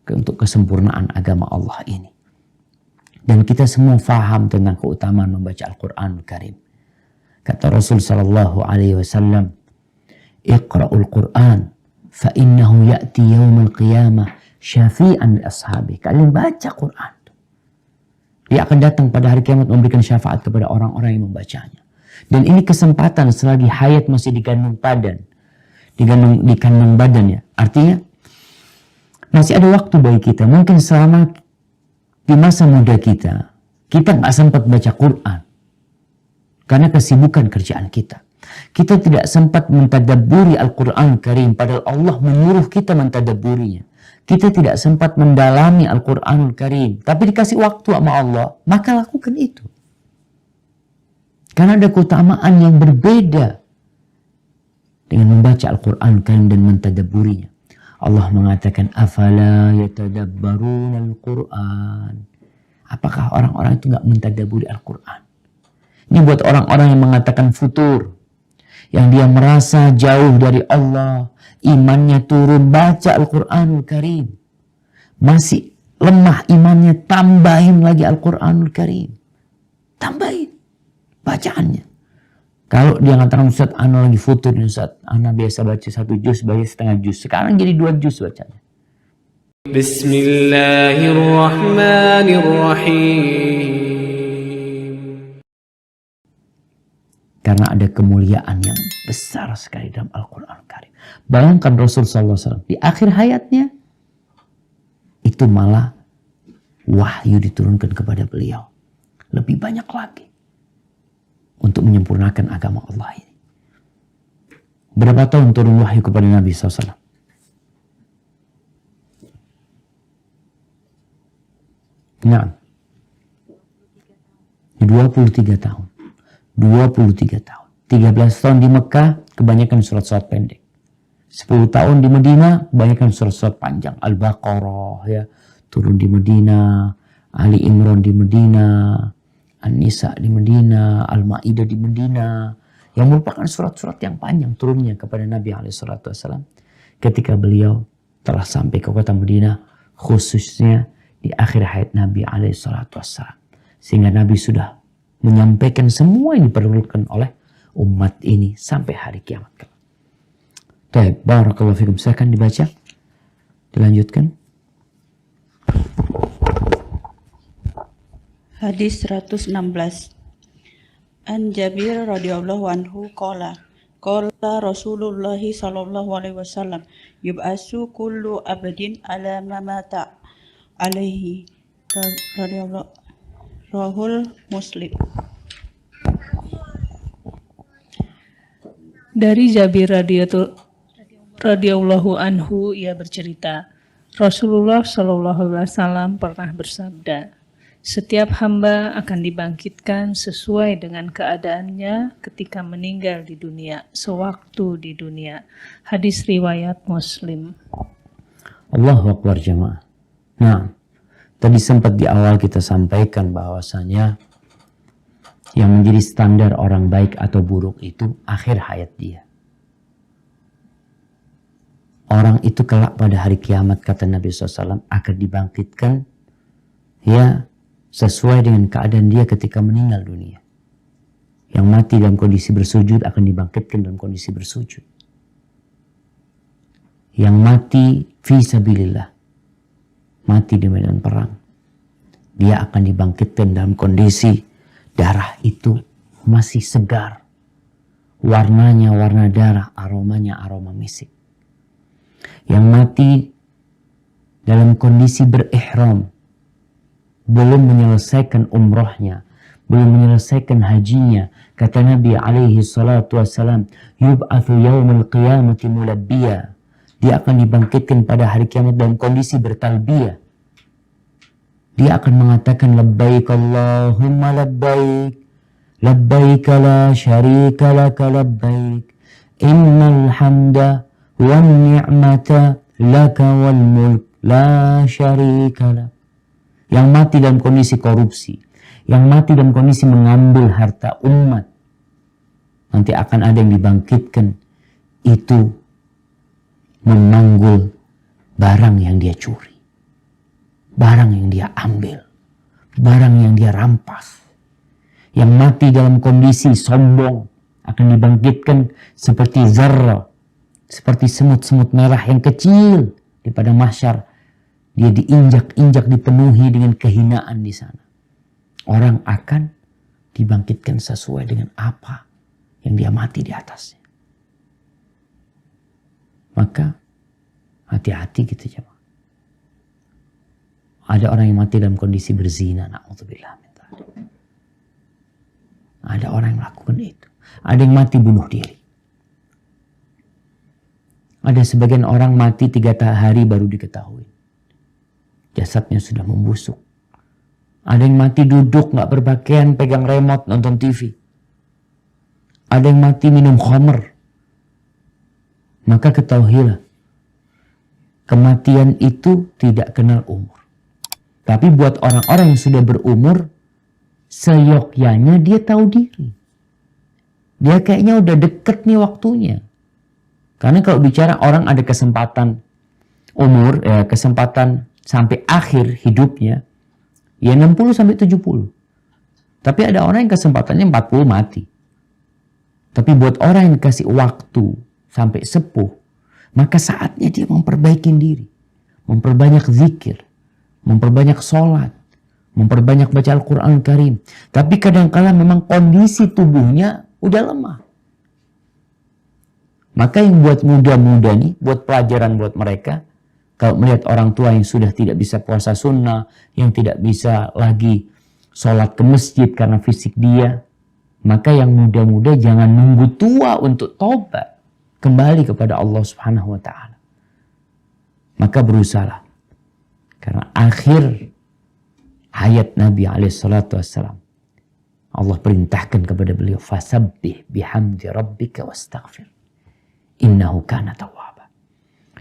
untuk kesempurnaan agama Allah ini. Dan kita semua faham tentang keutamaan membaca Al-Quran Karim. Kata Rasul sallallahu alaihi wasallam, "Iqra'ul Qur'an fa innahu ya'ti yaumal qiyamah syafi'an li ashabi." Kalian baca Quran. Dia akan datang pada hari kiamat memberikan syafaat kepada orang-orang yang membacanya. Dan ini kesempatan selagi hayat masih digandung badan. Di kandung badannya. Artinya masih ada waktu bagi kita. Mungkin selama di masa muda kita nggak sempat baca Quran. Karena kesibukan kerjaan kita. Kita tidak sempat mentadabburi Al-Quran Karim. Padahal Allah menyuruh kita mentadabburinya. Kita tidak sempat mendalami Al-Quranul Karim. Tapi dikasih waktu sama Allah, maka lakukan itu. Karena ada keutamaan yang berbeda dengan membaca Al-Quranul Karim dan mentadabburinya. Allah mengatakan, "Afala yatadabbaruna Al-Quran." Apakah orang-orang itu nggak mentadabburi Al-Quran? Ini buat orang-orang yang mengatakan futur. Yang dia merasa jauh dari Allah. Imannya turun, baca Al-Quranul Karim. Masih lemah imannya, tambahin lagi Al-Quranul Karim. Tambahin bacaannya. Kalau dia mengatakan, "Ustaz, ana lagi futur nih Ustaz. Ana biasa baca 1 juz, baca setengah juz. Sekarang jadi 2 juz bacanya." Bismillahirrahmanirrahim. Karena ada kemuliaan yang besar sekali dalam Al-Quran Karim. Bayangkan Rasul SAW di akhir hayatnya, itu malah wahyu diturunkan kepada beliau. Lebih banyak lagi. Untuk menyempurnakan agama Allah ini. Berapa tahun turun wahyu kepada Nabi SAW? Nah, 23 tahun. 23 tahun. 13 tahun di Mekah, kebanyakan surat-surat pendek. 10 tahun di Madinah, kebanyakan surat-surat panjang. Al-Baqarah, ya, turun di Madinah. Ali Imran di Madinah. An-Nisa di Madinah. Al-Ma'idah di Madinah. Yang merupakan surat-surat yang panjang turunnya kepada Nabi SAW. Ketika beliau telah sampai ke kota Madinah, khususnya di akhir hayat Nabi SAW. Sehingga Nabi sudah menyampaikan semua yang diperlukan oleh umat ini sampai hari kiamat. Baik, barakallahu fikum. Silakan dibaca. Dilanjutkan. Hadis 116. An Jabir radhiyallahu anhu qala Rasulullah sallallahu alaihi wasallam yub'asu kullu abdin ala ma mata alaihi radhiyallahu rahul Muslim. Dari Jabir radhiyallahu anhu, ia bercerita, Rasulullah Shallallahu alaihi wasallam pernah bersabda, setiap hamba akan dibangkitkan sesuai dengan keadaannya ketika meninggal di dunia, sewaktu di dunia. Hadis riwayat Muslim. Allahu Akbar jemaah. Nah, tadi sempat di awal kita sampaikan bahwasanya yang menjadi standar orang baik atau buruk itu akhir hayat dia. Orang itu kelak pada hari kiamat, kata Nabi SAW, akan dibangkitkan ya sesuai dengan keadaan dia ketika meninggal dunia. Yang mati dalam kondisi bersujud akan dibangkitkan dalam kondisi bersujud. Yang mati fi sabilillah, mati di medan perang, dia akan dibangkitkan dalam kondisi darah itu masih segar. Warnanya warna darah, aromanya aroma misik. Yang mati dalam kondisi berihram, belum menyelesaikan umrahnya, belum menyelesaikan hajinya. Kata Nabi alaihi salatu wassalam, yub'athu yawmal qiyamati mulabbiya. Dia akan dibangkitkan pada hari kiamat dalam kondisi bertalbiyah. Dia akan mengatakan labbaik Allahumma labbaik, labbaik la syarika laka labbaik, innal hamda wan ni'mata laka wal mulk la syarika lak. Yang mati dalam kondisi korupsi, yang mati dalam kondisi mengambil harta umat, nanti akan ada yang dibangkitkan itu memanggul barang yang dia curi. barang yang dia ambil, barang yang dia rampas. Yang mati dalam kondisi sombong akan dibangkitkan seperti zarrah, seperti semut-semut merah yang kecil di padang mahsyar. Dia diinjak-injak, dipenuhi dengan kehinaan di sana. Orang akan dibangkitkan sesuai dengan apa yang dia mati di atasnya. Maka hati-hati gitu jemaah. Ada orang yang mati dalam kondisi berzina, na'udzubillah min dzalik. Ada orang yang melakukan itu. Ada yang mati bunuh diri. Ada sebagian orang mati 3 hari baru diketahui. Jasadnya sudah membusuk. Ada yang mati duduk gak berpakaian, pegang remote, nonton TV. Ada yang mati minum khamr. Maka ketahuilah, kematian itu tidak kenal umur. Tapi buat orang-orang yang sudah berumur, seyogyanya dia tahu diri. Dia kayaknya udah deket nih waktunya. Karena kalau bicara orang ada kesempatan umur, kesempatan sampai akhir hidupnya, ya 60 sampai 70. Tapi ada orang yang kesempatannya 40 mati. Tapi buat orang yang dikasih waktu sampai sepuh, maka saatnya dia memperbaiki diri. Memperbanyak zikir, memperbanyak sholat, memperbanyak baca Al-Quran Karim. Tapi kadang-kala memang kondisi tubuhnya udah lemah. Maka yang buat muda-muda nih, buat pelajaran buat mereka, kalau melihat orang tua yang sudah tidak bisa puasa sunnah, yang tidak bisa lagi sholat ke masjid karena fisik dia, maka yang muda-muda jangan nunggu tua untuk tobat, kembali kepada Allah Subhanahu wa Ta'ala. Maka berusahalah. Karena akhir hayat Nabi SAW, Allah perintahkan kepada beliau, fasabbih bihamdi rabbika wastaghfir, innahu kana tawwaba.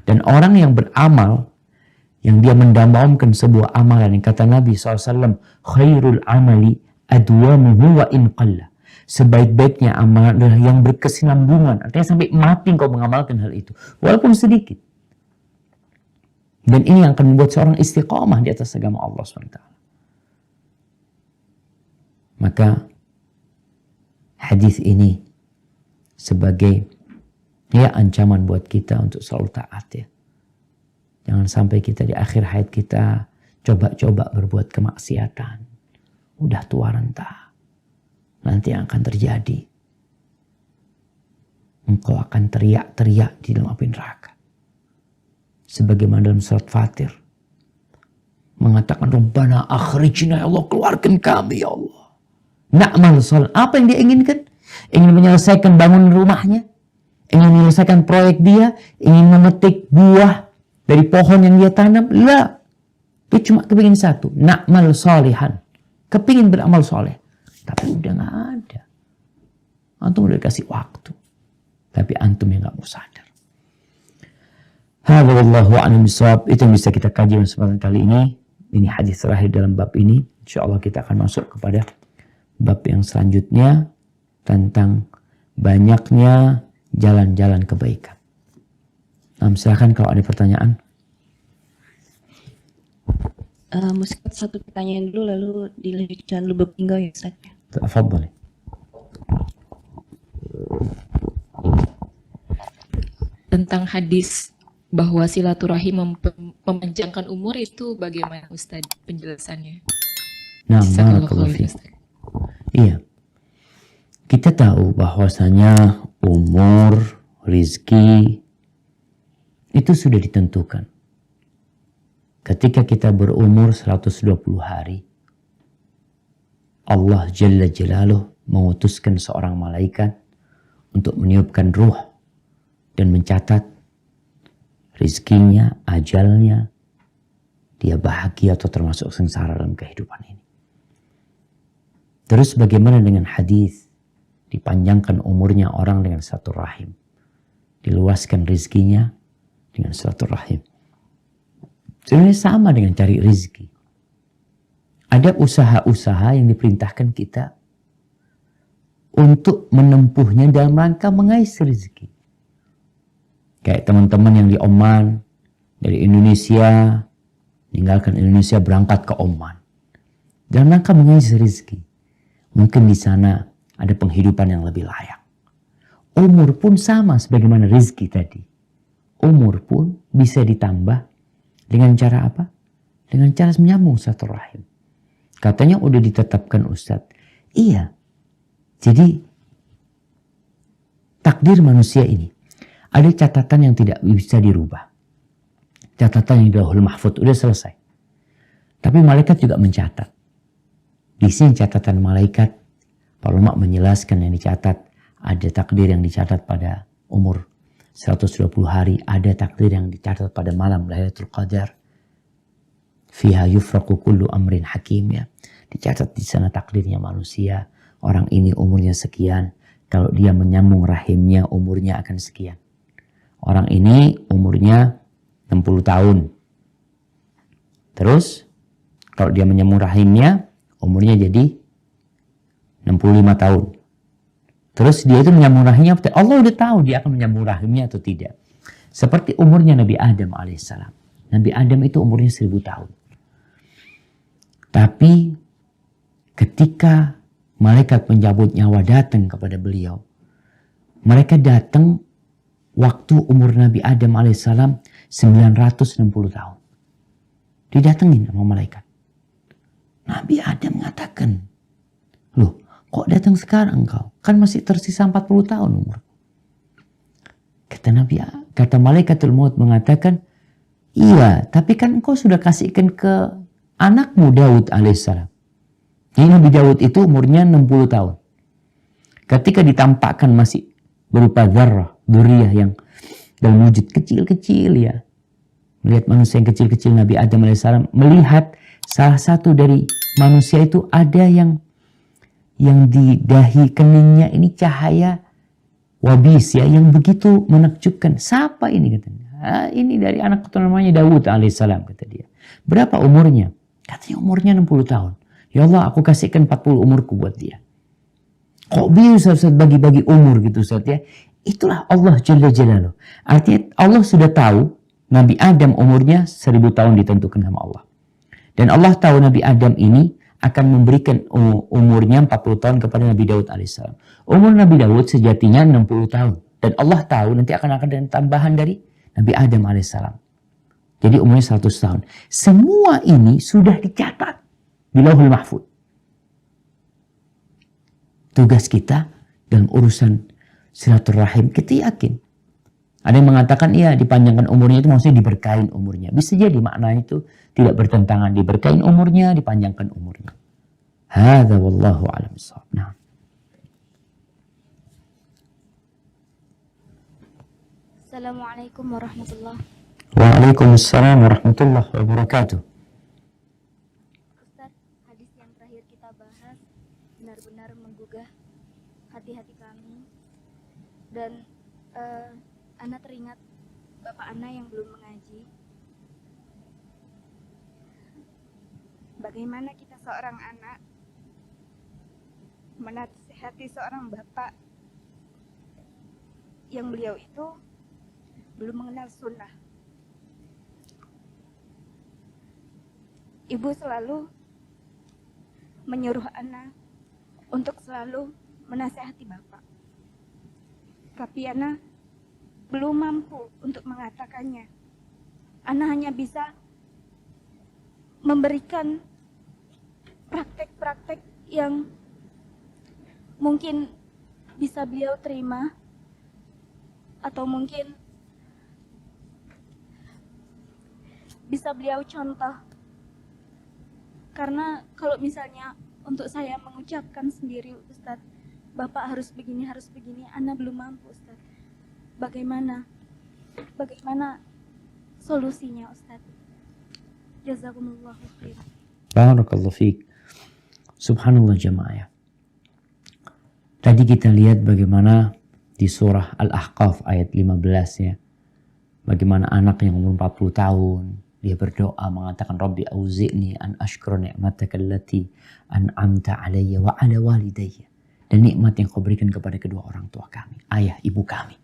Dan orang yang beramal, yang dia mendambakan sebuah amalan, yang kata Nabi SAW, khairul amali adwamuhu wa in qalla. Sebaik-baiknya amal adalah yang berkesinambungan. Artinya sampai mati kau mengamalkan hal itu. Walaupun sedikit. Dan ini yang akan membuat seorang istiqamah di atas agama Allah SWT. Maka hadis ini sebagai ancaman buat kita untuk selalu taat ya. Jangan sampai kita di akhir hayat kita coba-coba berbuat kemaksiatan. Udah tua renta. Nanti yang akan terjadi, engkau akan teriak-teriak di dalam api neraka. Sebagaimana dalam surat Fatir mengatakan, Rabbana akhrijna ya Allah, keluarkan kami ya Allah. Na'mal salih. Apa yang dia inginkan? Ingin menyelesaikan bangun rumahnya, ingin menyelesaikan proyek dia, ingin memetik buah dari pohon yang dia tanam. Lah, dia cuma kepingin satu, na'mal salihan, kepingin beramal soleh. Tapi udah gak ada. Antum udah dikasih waktu. Tapi antum yang gak mau sadar. Hadza wallahu a'lam bishawab. Itu yang bisa kita kaji dalam kesempatan kali ini. Ini hadis terakhir dalam bab ini. InsyaAllah kita akan masuk kepada bab yang selanjutnya. Tentang banyaknya jalan-jalan kebaikan. Nah, silakan kalau ada pertanyaan. Mungkin satu pertanyaan dulu, lalu dilanjutkan lubuk tinggal ya Ustaz. Tafadhali. Tentang hadis bahwa silaturahim memanjangkan umur itu bagaimana Ustaz penjelasannya? Nah, barakallahu fiik. Iya. Kita tahu bahwasanya umur, rizki itu sudah ditentukan. Ketika kita berumur 120 hari, Allah Jalla Jalaluh mengutuskan seorang malaikat untuk meniupkan ruh dan mencatat rizkinya, ajalnya, dia bahagia atau termasuk sengsara dalam kehidupan ini. Terus bagaimana dengan hadis dipanjangkan umurnya orang dengan silaturahim, diluaskan rizkinya dengan silaturahim. Sebenarnya sama dengan cari rizki. Ada usaha-usaha yang diperintahkan kita untuk menempuhnya dalam rangka mengais rezeki. Kayak teman-teman yang di Oman, dari Indonesia, Meninggalkan Indonesia berangkat ke Oman. Dalam rangka mengisi rezeki. Mungkin di sana ada penghidupan yang lebih layak. Umur pun sama sebagaimana rezeki tadi. Umur pun bisa ditambah dengan cara apa? Dengan cara menyambung silaturahim. Katanya udah ditetapkan Ustadz. Iya. Jadi takdir manusia ini ada catatan yang tidak bisa dirubah. Catatan yang di Lauhul Mahfuz udah selesai. Tapi malaikat juga mencatat. Di sini catatan malaikat, para ulama menjelaskan yang dicatat, ada takdir yang dicatat pada umur 120 hari, ada takdir yang dicatat pada malam Lailatul Qadar. Fiha yufraqu kullu amrin hakim, ya. Dicatat di sana takdirnya manusia. Orang ini umurnya sekian, kalau dia menyambung rahimnya umurnya akan sekian. Orang ini umurnya 60 tahun. Terus kalau dia menyambung rahimnya umurnya jadi 65 tahun. Terus dia itu menyambung rahimnya, Allah udah tahu dia akan menyambung rahimnya atau tidak. Seperti umurnya Nabi Adam alaihissalam. Nabi Adam itu umurnya 1000 tahun. Tapi ketika malaikat pencabut nyawa datang kepada beliau, mereka datang waktu umur Nabi Adam alaihissalam 960 tahun. Didatengin sama malaikat. Nabi Adam mengatakan, loh kok datang sekarang kau? Kan masih tersisa 40 tahun umur. Kata malaikatul maut mengatakan, iya tapi kan engkau sudah kasihkan ke anakmu Daud alaihissalam. Jadi Nabi Daud itu umurnya 60 tahun. Ketika ditampakkan masih berupa zarrah, dzurriyyah yang dalam wujud kecil-kecil, ya. Melihat manusia yang kecil-kecil, Nabi Adam alaihissalam melihat salah satu dari manusia itu ada yang di dahi keningnya ini cahaya wabis, ya, yang begitu menakjubkan. Siapa ini katanya? Ini dari anak keturunan namanya Daud alaihissalam, kata dia. Berapa umurnya? Katanya umurnya 60 tahun. Ya Allah, aku kasihkan 40 umurku buat dia. Kok bisa Ustaz bagi-bagi umur gitu Ustaz, ya? Itulah Allah Jalla Jalaluh. Artinya Allah sudah tahu Nabi Adam umurnya 1000 tahun ditentukan sama Allah. Dan Allah tahu Nabi Adam ini akan memberikan umurnya 40 tahun kepada Nabi Daud alaihissalam. Umur Nabi Daud sejatinya 60 tahun. Dan Allah tahu nanti akan ada tambahan dari Nabi Adam alaihissalam. Jadi umurnya 100 tahun. Semua ini sudah dicatat di Lauhul Mahfuz. Tugas kita dalam urusan silaturahim, kita yakin. Ada yang mengatakan iya dipanjangkan umurnya itu maksudnya diberkahin umurnya. Bisa jadi makna itu tidak bertentangan. Diberkahin umurnya, dipanjangkan umurnya. Hadza wallahu a'lam bishawab. Nah. Assalamualaikum warahmatullahi. Waalaikumsalam warahmatullahi wabarakatuh. Ustaz, hadis yang terakhir kita bahas benar-benar menggugah hati-hati kami. Dan Ana teringat Bapak Ana yang belum mengaji. Bagaimana kita seorang anak menasihati seorang bapak yang beliau itu belum mengenal sunnah. Ibu selalu menyuruh Ana untuk selalu menasihati bapak. Tapi Ana belum mampu untuk mengatakannya. Ana hanya bisa memberikan praktek-praktek yang mungkin bisa beliau terima, atau mungkin bisa beliau contoh. Karena kalau misalnya untuk saya mengucapkan sendiri, Ustadz, Bapak harus begini, Ana belum mampu, Ustadz. Bagaimana solusinya, Ustaz? Jazakumullahu khairan. Barakallahu fiik. Subhanallah jamaah. Tadi kita lihat bagaimana di surah Al-Ahqaf ayat 15, ya. Bagaimana anak yang umur 40 tahun dia berdoa mengatakan Rabbi auzi'ni an ashkura ni'mataka allati an'amta alayya wa ala walidayya. Dan nikmat yang kau berikan kepada kedua orang tua kami, ayah ibu kami.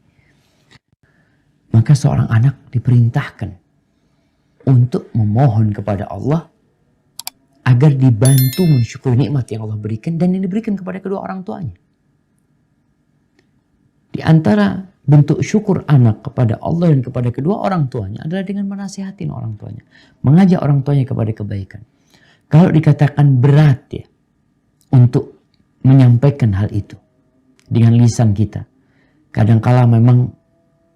Maka seorang anak diperintahkan untuk memohon kepada Allah agar dibantu mensyukuri nikmat yang Allah berikan dan yang diberikan kepada kedua orang tuanya. Di antara bentuk syukur anak kepada Allah dan kepada kedua orang tuanya adalah dengan menasihatin orang tuanya, mengajak orang tuanya kepada kebaikan. Kalau dikatakan berat ya untuk menyampaikan hal itu dengan lisan kita, kadangkala memang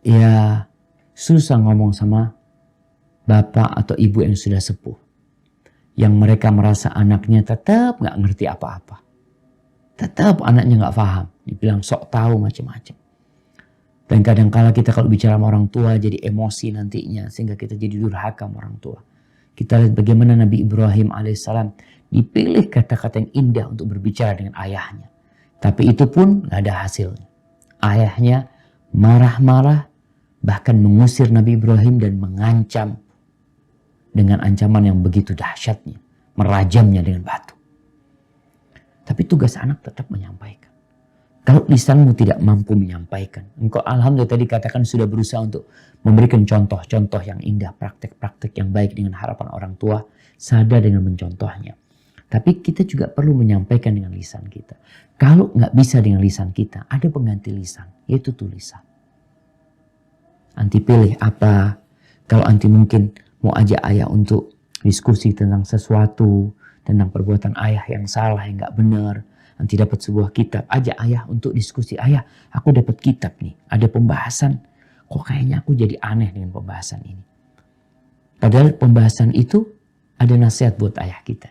ya susah ngomong sama bapak atau ibu yang sudah sepuh, yang mereka merasa anaknya tetap nggak ngerti apa-apa, tetap anaknya nggak paham, dibilang sok tahu macam-macam. Dan kadangkala kita kalau bicara sama orang tua jadi emosi nantinya sehingga kita jadi durhaka sama orang tua. Kita lihat bagaimana Nabi Ibrahim alaihissalam dipilih kata-kata yang indah untuk berbicara dengan ayahnya. Tapi itu pun gak ada hasilnya. Ayahnya marah-marah, bahkan mengusir Nabi Ibrahim dan mengancam dengan ancaman yang begitu dahsyatnya, merajamnya dengan batu. Tapi tugas anak tetap menyampaikan. Kalau lisanmu tidak mampu menyampaikan, engkau alhamdulillah tadi katakan sudah berusaha untuk memberikan contoh-contoh yang indah, praktek-praktek yang baik dengan harapan orang tua, sadar dengan mencontohnya. Tapi kita juga perlu menyampaikan dengan lisan kita. Kalau nggak bisa dengan lisan kita, ada pengganti lisan, yaitu tulisan. Anti pilih apa? Kalau anti mungkin mau ajak ayah untuk diskusi tentang sesuatu, tentang perbuatan ayah yang salah, yang nggak benar, nanti dapat sebuah kitab, ajak ayah untuk diskusi. Ayah, aku dapat kitab nih, ada pembahasan. Kok kayaknya aku jadi aneh dengan pembahasan ini. Padahal pembahasan itu ada nasihat buat ayah kita.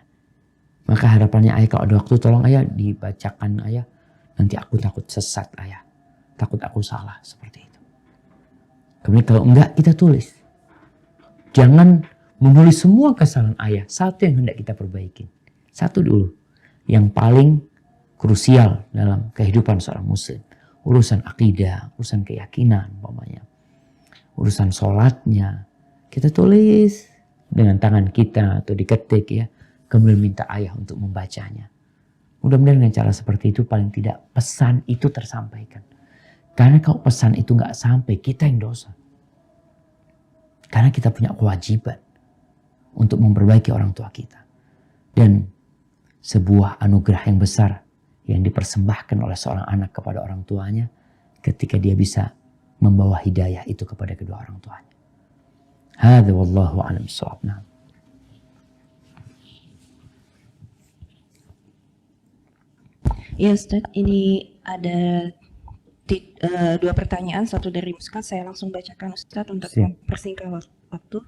Maka harapannya ayah kalau ada waktu tolong ayah dibacakan ayah. Nanti aku takut sesat ayah. Takut aku salah seperti itu. Kemudian kalau enggak kita tulis. Jangan menulis semua kesalahan ayah. Satu yang hendak kita perbaiki. Satu dulu. Yang paling krusial dalam kehidupan seorang muslim. Urusan akidah, urusan keyakinan umpamanya. Urusan sholatnya. Kita tulis dengan tangan kita atau diketik ya. Kemudian minta ayah untuk membacanya. Mudah-mudahan dengan cara seperti itu paling tidak pesan itu tersampaikan. Karena kalau pesan itu nggak sampai, kita yang dosa. Karena kita punya kewajiban untuk memperbaiki orang tua kita. Dan sebuah anugerah yang besar yang dipersembahkan oleh seorang anak kepada orang tuanya ketika dia bisa membawa hidayah itu kepada kedua orang tuanya. Hadza wallahu a'lam bissawab. Ya Ustaz, ini ada dua pertanyaan, satu dari Muskat, saya langsung bacakan Ustaz untuk mempersingkat waktu.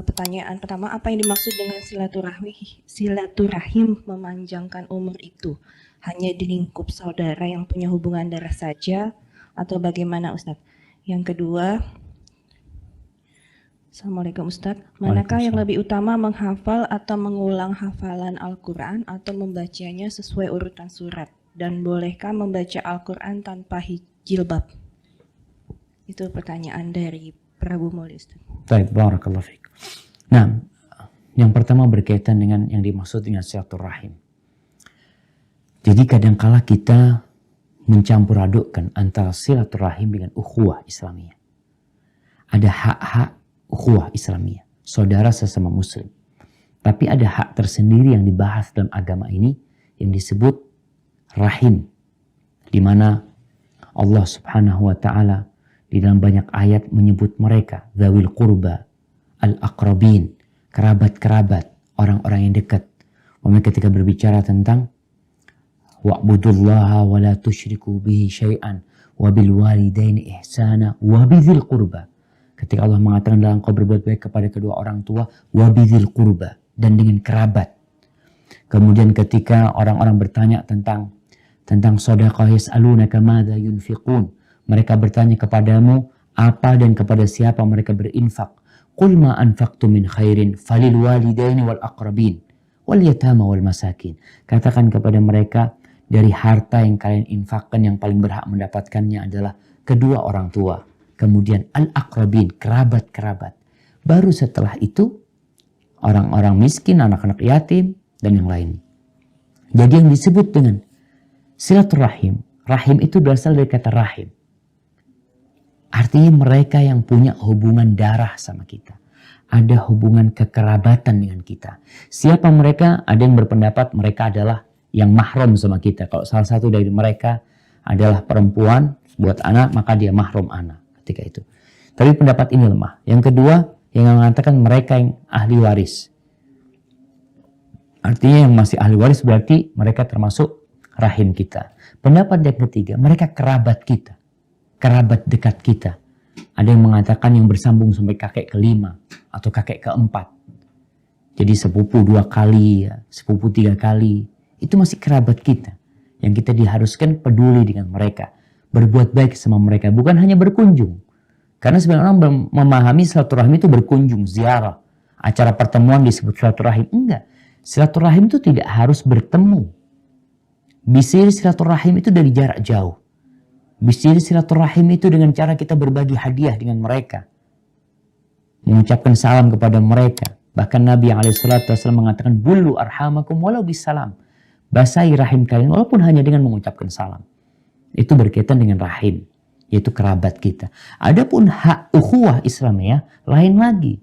Pertanyaan pertama, apa yang dimaksud dengan silaturahim memanjangkan umur itu? Hanya di lingkup saudara yang punya hubungan darah saja atau bagaimana Ustaz? Yang kedua, Assalamualaikum Ustaz, manakah yang lebih utama menghafal atau mengulang hafalan Al-Quran atau membacanya sesuai urutan surat? Dan bolehkah membaca Al-Quran tanpa jilbab? Itu pertanyaan dari Prabu Muli Ustaz. Baik, barakallahu fiik. Nah, yang pertama berkaitan dengan yang dimaksud dengan silaturahim. Jadi kadangkala kita mencampur adukkan antara silaturahim dengan ukhuwah Islamiyah. Ada hak-hak ukhuwah Islamiyah, saudara sesama muslim. Tapi ada hak tersendiri yang dibahas dalam agama ini yang disebut rahim. Di mana Allah Subhanahu wa taala di dalam banyak ayat menyebut mereka dzawil qurba, al-aqrabin, kerabat-kerabat, orang-orang yang dekat. Ketika berbicara tentang wa'budullaha wa la tusyriku bihi syai'an wa bil walidaini ihsana wa bidzil qurba. Ketika Allah mengatakan dalam kau berbuat baik kepada kedua orang tua, wabidhil qurba, dan dengan kerabat. Kemudian ketika orang-orang bertanya tentang sedekah, yas'alunaka madza yunfiqun, mereka bertanya kepadamu apa dan kepada siapa mereka berinfak. Qul ma anfaqtum min khairin falil walidaini wal aqrabin wal yatama wal masakin. Katakan kepada mereka, dari harta yang kalian infakkan yang paling berhak mendapatkannya adalah kedua orang tua. Kemudian al-aqrabin, kerabat-kerabat. Baru setelah itu orang-orang miskin, anak-anak yatim, dan yang lain. Jadi yang disebut dengan silaturahim, rahim itu berasal dari kata rahim. Artinya mereka yang punya hubungan darah sama kita. Ada hubungan kekerabatan dengan kita. Siapa mereka? Ada yang berpendapat mereka adalah yang mahram sama kita. Kalau salah satu dari mereka adalah perempuan buat anak, maka dia mahram anak ketika itu. Tapi pendapat ini lemah. Yang kedua, yang mengatakan mereka yang ahli waris. Artinya yang masih ahli waris berarti mereka termasuk rahim kita. Pendapat yang ketiga, mereka kerabat kita. Kerabat dekat kita. Ada yang mengatakan yang bersambung sampai kakek kelima atau kakek keempat. Jadi sepupu 2 kali, ya, sepupu 3 kali. Itu masih kerabat kita. Yang kita diharuskan peduli dengan mereka. Berbuat baik sama mereka. Bukan hanya berkunjung. Karena sebenarnya orang memahami silaturahim itu berkunjung, ziarah. Acara pertemuan disebut silaturahim. Enggak. Silaturahim itu tidak harus bertemu. Bisa silaturahim itu dari jarak jauh. Bisa silaturahim itu dengan cara kita berbagi hadiah dengan mereka. Mengucapkan salam kepada mereka. Bahkan Nabi SAW mengatakan, Bulu arhamakum walau bisalam. Basahi rahim kalian walaupun hanya dengan mengucapkan salam. Itu berkaitan dengan rahim. Yaitu kerabat kita. Adapun hak ukhuwah Islamiyah lain lagi.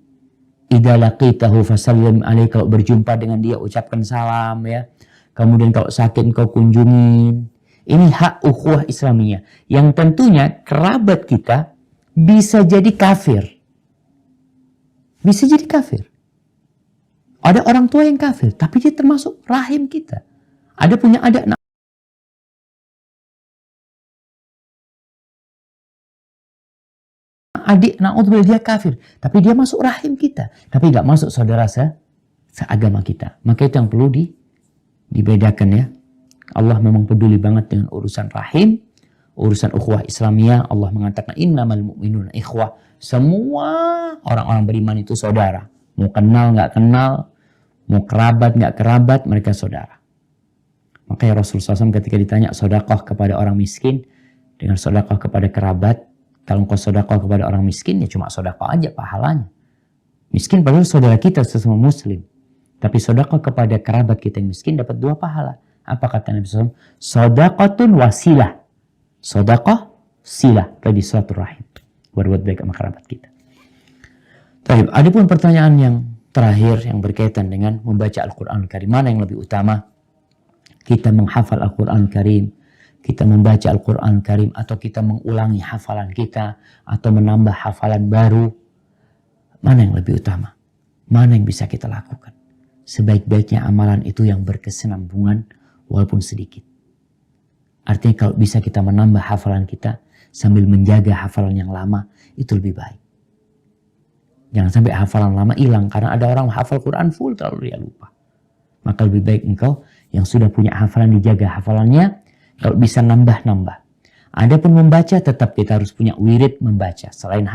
Idza laqitahu fasallim alaihi, kalau berjumpa dengan dia ucapkan salam ya. Kemudian kalau sakit kau kunjungin. Ini hak ukhuwah Islamiyah. Yang tentunya kerabat kita bisa jadi kafir. Bisa jadi kafir. Ada orang tua yang kafir, tapi dia termasuk rahim kita. Ada punya adik na'udzubillah dia kafir, tapi dia masuk rahim kita, tapi nggak masuk saudara seagama kita. Maka itu yang perlu dibedakan ya. Allah memang peduli banget dengan urusan rahim, urusan ukhuwah Islamiyah. Allah mengatakan innamal mu'minuna ikhwah. Semua orang-orang beriman itu saudara. Mau kenal nggak kenal, mau kerabat nggak kerabat, mereka saudara. Makanya Rasulullah SAW ketika ditanya sedekah kepada orang miskin dengan sedekah kepada kerabat, kalau engkau sedekah kepada orang miskin ya cuma sedekah aja pahalanya. Miskin padahal saudara kita sesama muslim. Tapi sedekah kepada kerabat kita yang miskin dapat 2 pahala. Apa kata Nabi SAW? Sedekatun wasilah. Sedekah silah. Tadi silaturahim. Berbuat baik sama kerabat kita. Baik, ada pun pertanyaan yang terakhir yang berkaitan dengan membaca Al-Quran Karim. Mana yang lebih utama? Kita menghafal Al-Quran Karim, kita membaca Al-Quran Karim, atau kita mengulangi hafalan kita, atau menambah hafalan baru. Mana yang lebih utama? Mana yang bisa kita lakukan? Sebaik-baiknya amalan itu yang berkesinambungan walaupun sedikit. Artinya kalau bisa kita menambah hafalan kita sambil menjaga hafalan yang lama, itu lebih baik. Jangan sampai hafalan lama hilang, karena ada orang hafal Quran full terlalu dia lupa. Maka lebih baik engkau yang sudah punya hafalan dijaga hafalannya, kalau bisa nambah-nambah. Adapun membaca tetap kita harus punya wirid membaca. Selain